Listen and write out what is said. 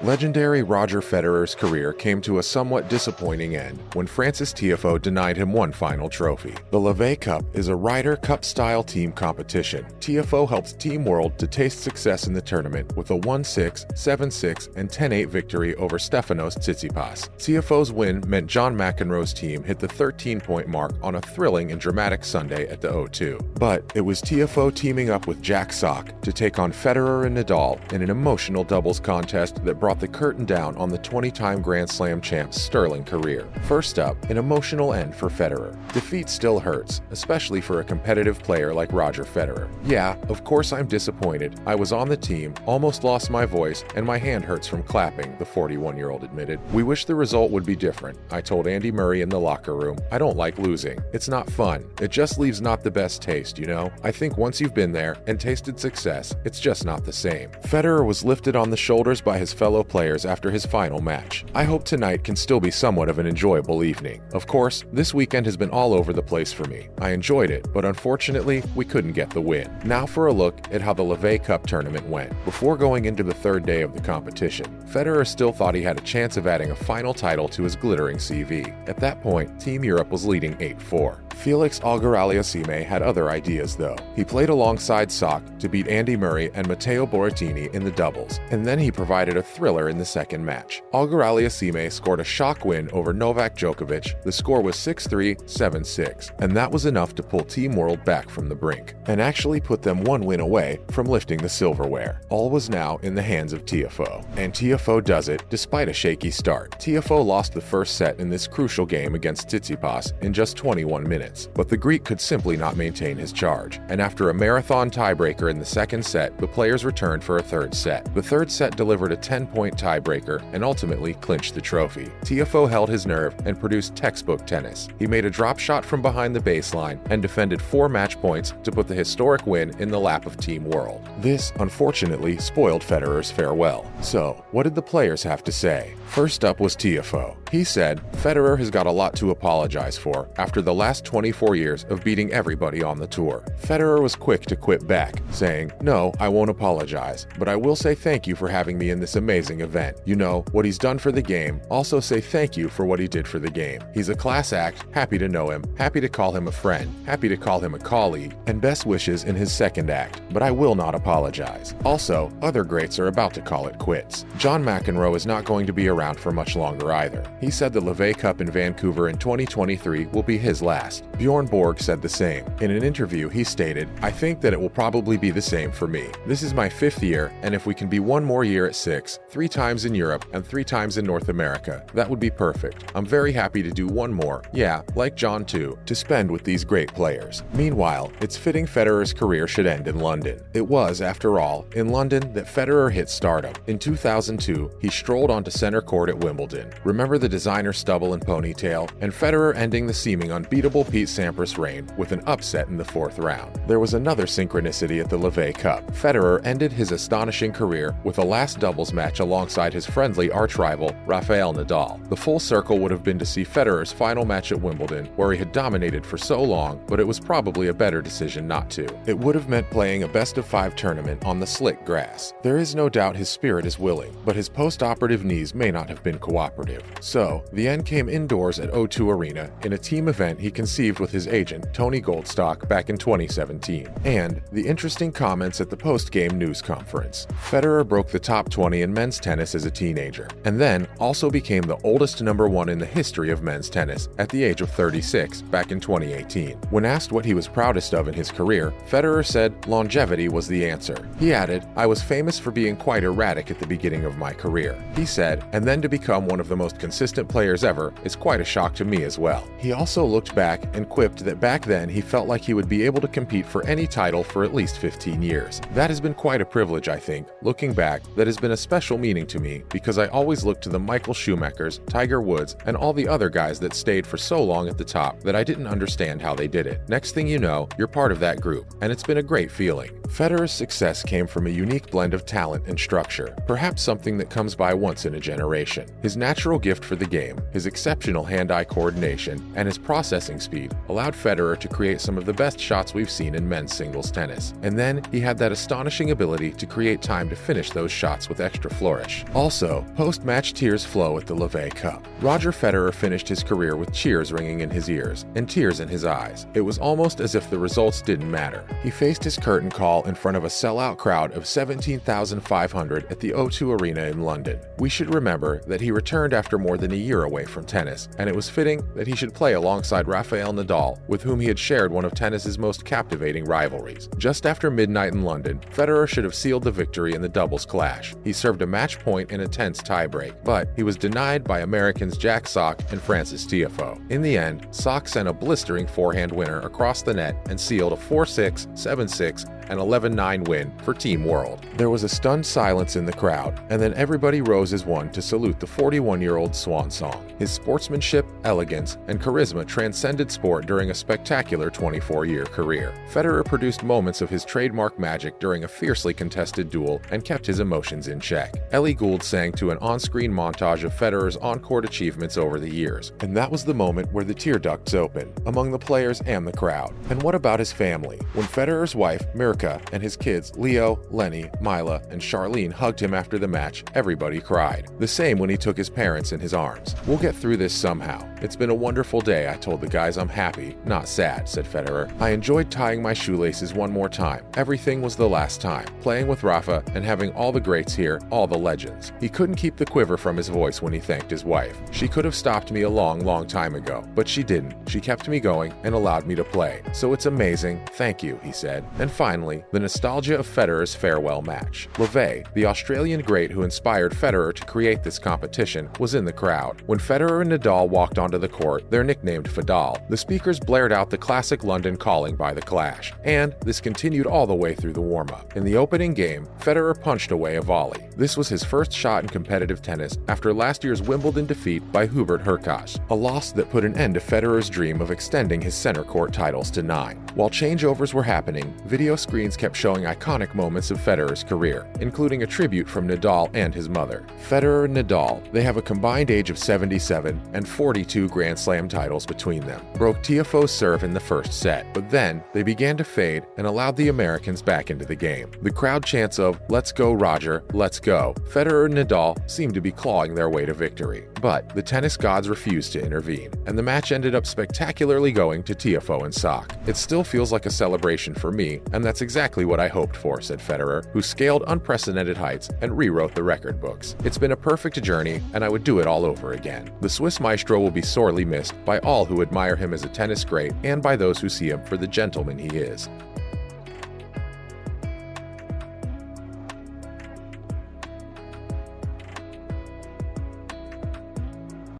Legendary Roger Federer's career came to a somewhat disappointing end when Frances Tiafoe denied him one final trophy. The Laver Cup is a Ryder Cup-style team competition. Tiafoe helped Team World to taste success in the tournament with a 1-6, 7-6, and 10-8 victory over Stefanos Tsitsipas. Tiafoe's win meant John McEnroe's team hit the 13-point mark on a thrilling and dramatic Sunday at the O2. But it was Tiafoe teaming up with Jack Sock to take on Federer and Nadal in an emotional doubles contest that brought the curtain down on the 20-time Grand Slam champ's sterling career. First up, an emotional end for Federer. Defeat still hurts, especially for a competitive player like Roger Federer. Yeah, of course I'm disappointed. I was on the team, almost lost my voice, and my hand hurts from clapping, the 41-year-old admitted. We wish the result would be different. I told Andy Murray in the locker room. I don't like losing. It's not fun. It just leaves not the best taste, you know? I think once you've been there and tasted success, it's just not the same. Federer was lifted on the shoulders by his fellow players after his final match. I hope tonight can still be somewhat of an enjoyable evening. Of course, this weekend has been all over the place for me. I enjoyed it, but unfortunately, we couldn't get the win. Now for a look at how the Laver Cup tournament went. Fore going into the third day of the competition, Federer still thought he had a chance of adding a final title to his glittering CV. At that point, Team Europe was leading 8-4. Felix Auger-Aliassime had other ideas though. He played alongside Sock to beat Andy Murray and Matteo Berrettini in the doubles, and then he provided a thriller in the second match. Auger-Aliassime scored a shock win over Novak Djokovic. The score was 6-3, 7-6, and that was enough to pull Team World back from the brink, and actually put them one win away from lifting the silverware. All was now in the hands of Tiafoe, and Tiafoe does it despite a shaky start. Tiafoe lost the first set in this crucial game against Tsitsipas in just 21 minutes. But the Greek could simply not maintain his charge, and after a marathon tiebreaker in the second set, the players returned for a third set. The third set delivered a 10-point tiebreaker and ultimately clinched the trophy. Tiafoe held his nerve and produced textbook tennis. He made a drop shot from behind the baseline and defended 4 match points to put the historic win in the lap of Team World. This, unfortunately, spoiled Federer's farewell. So, what did the players have to say? First up was Tiafoe. He said, "Federer has got a lot to apologize for after the last 24 years of beating everybody on the tour." Federer was quick to quip back, saying, "No, I won't apologize, but I will say thank you for having me in this amazing event. You know, what he's done for the game, also say thank you for what he did for the game. He's a class act, happy to know him, happy to call him a friend, happy to call him a colleague, and best wishes in his second act, but I will not apologize." Also, other greats are about to call it quits. John McEnroe is not going to be around for much longer either. He said the Laver Cup in Vancouver in 2023 will be his last. Bjorn Borg said the same. In an interview, he stated, "I think that it will probably be the same for me. This is my 5th year, and if we can be one more year at 6, 3 times in Europe and 3 times in North America, that would be perfect. I'm very happy to do one more, yeah, like John too, to spend with these great players." Meanwhile, it's fitting Federer's career should end in London. It was, after all, in London that Federer hit stardom. In 2002, he strolled onto center court at Wimbledon. Remember the designer stubble and ponytail? And Federer ending the seeming unbeatable Pete Sampras reign with an upset in the 4th round. There was another synchronicity at the Laver Cup. Federer ended his astonishing career with a last doubles match alongside his friendly arch-rival Rafael Nadal. The full circle would have been to see Federer's final match at Wimbledon, where he had dominated for so long, but it was probably a better decision not to. It would have meant playing a best-of-5 tournament on the slick grass. There is no doubt his spirit is willing, but his post-operative knees may not have been cooperative. So, the end came indoors at O2 Arena in a team event he conceived with his agent, Tony Goldstock, back in 2017. And the interesting comments at the post-game news conference. Federer broke the top 20 in men's tennis as a teenager, and then also became the oldest number 1 in the history of men's tennis at the age of 36 back in 2018. When asked what he was proudest of in his career, Federer said longevity was the answer. He added, "I was famous for being quite erratic at the beginning of my career." He said, "And then to become one of the most consistent players ever is quite a shock to me as well." He also looked back and quipped that back then he felt like he would be able to compete for any title for at least 15 years. That has been quite a privilege, I think. Looking back, that has been a special meaning to me because I always looked to the Michael Schumachers, Tiger Woods, and all the other guys that stayed for so long at the top that I didn't understand how they did it. Next thing you know, you're part of that group, and it's been a great feeling. Federer's success came from a unique blend of talent and structure, perhaps something that comes by once in a generation. His natural gift for the game, his exceptional hand-eye coordination, and his processing speed speed allowed Federer to create some of the best shots we've seen in men's singles tennis. And then he had that astonishing ability to create time to finish those shots with extra flourish. Also, post-match tears flow at the Laver Cup. Roger Federer finished his career with cheers ringing in his ears and tears in his eyes. It was almost as if the results didn't matter. He faced his curtain call in front of a sellout crowd of 17,500 at the O2 Arena in London. We should remember that he returned after more than a year away from tennis, and it was fitting that he should play alongside Rafael Nadal, with whom he had shared one of tennis's most captivating rivalries. Just after midnight in London, Federer should have sealed the victory in the doubles clash. He served a match point in a tense tiebreak, but he was denied by Americans Jack Sock and Frances Tiafoe. In the end, Sock sent a blistering forehand winner across the net and sealed a 4-6, 7-6, and 11-9 win for Team World. There was a stunned silence in the crowd, and then everybody rose as one to salute the 41-year-old swan song. His sportsmanship, elegance, and charisma transcended sport during a spectacular 24-year career. Federer produced moments of his trademark magic during a fiercely contested duel and kept his emotions in check. Ellie Gould sang to an on-screen montage of Federer's on-court achievements over the years, and that was the moment where the tear ducts opened, among the players and the crowd. And what about his family? When Federer's wife, and his kids, Leo, Lenny, Mila, and Charlene hugged him after the match, everybody cried. The same when he took his parents in his arms. "We'll get through this somehow. It's been a wonderful day. I told the guys I'm happy, not sad," said Federer. "I enjoyed tying my shoelaces one more time. Everything was the last time. Playing with Rafa and having all the greats here, all the legends." He couldn't keep the quiver from his voice when he thanked his wife. "She could have stopped me a long, long time ago, but she didn't. She kept me going and allowed me to play. So it's amazing. Thank you," he said. And finally, the nostalgia of Federer's farewell match. Laver, the Australian great who inspired Federer to create this competition, was in the crowd. When Federer and Nadal walked onto the court, they're nicknamed Fadal, the speakers blared out the classic London calling by the clash. And this continued all the way through the warm-up. In the opening game, Federer punched away a volley. This was his first shot in competitive tennis after last year's Wimbledon defeat by Hubert Hurkacz, a loss that put an end to Federer's dream of extending his center court titles to 9. While changeovers were happening, video screens kept showing iconic moments of Federer's career, including a tribute from Nadal and his mother. Federer and Nadal, they have a combined age of 77 and 42 Grand Slam titles between them, broke Tiafoe's serve in the first set, but then they began to fade and allowed the Americans back into the game. The crowd chants of "Let's go, Roger, let's go." Federer and Nadal seemed to be clawing their way to victory, but the tennis gods refused to intervene, and the match ended up spectacularly going to Tiafoe and Sock. "It still feels like a celebration for me, and that's exactly what I hoped for," said Federer, who scaled unprecedented heights and rewrote the record books. "It's been a perfect journey, and I would do it all over again." The Swiss maestro will be sorely missed by all who admire him as a tennis great and by those who see him for the gentleman he is.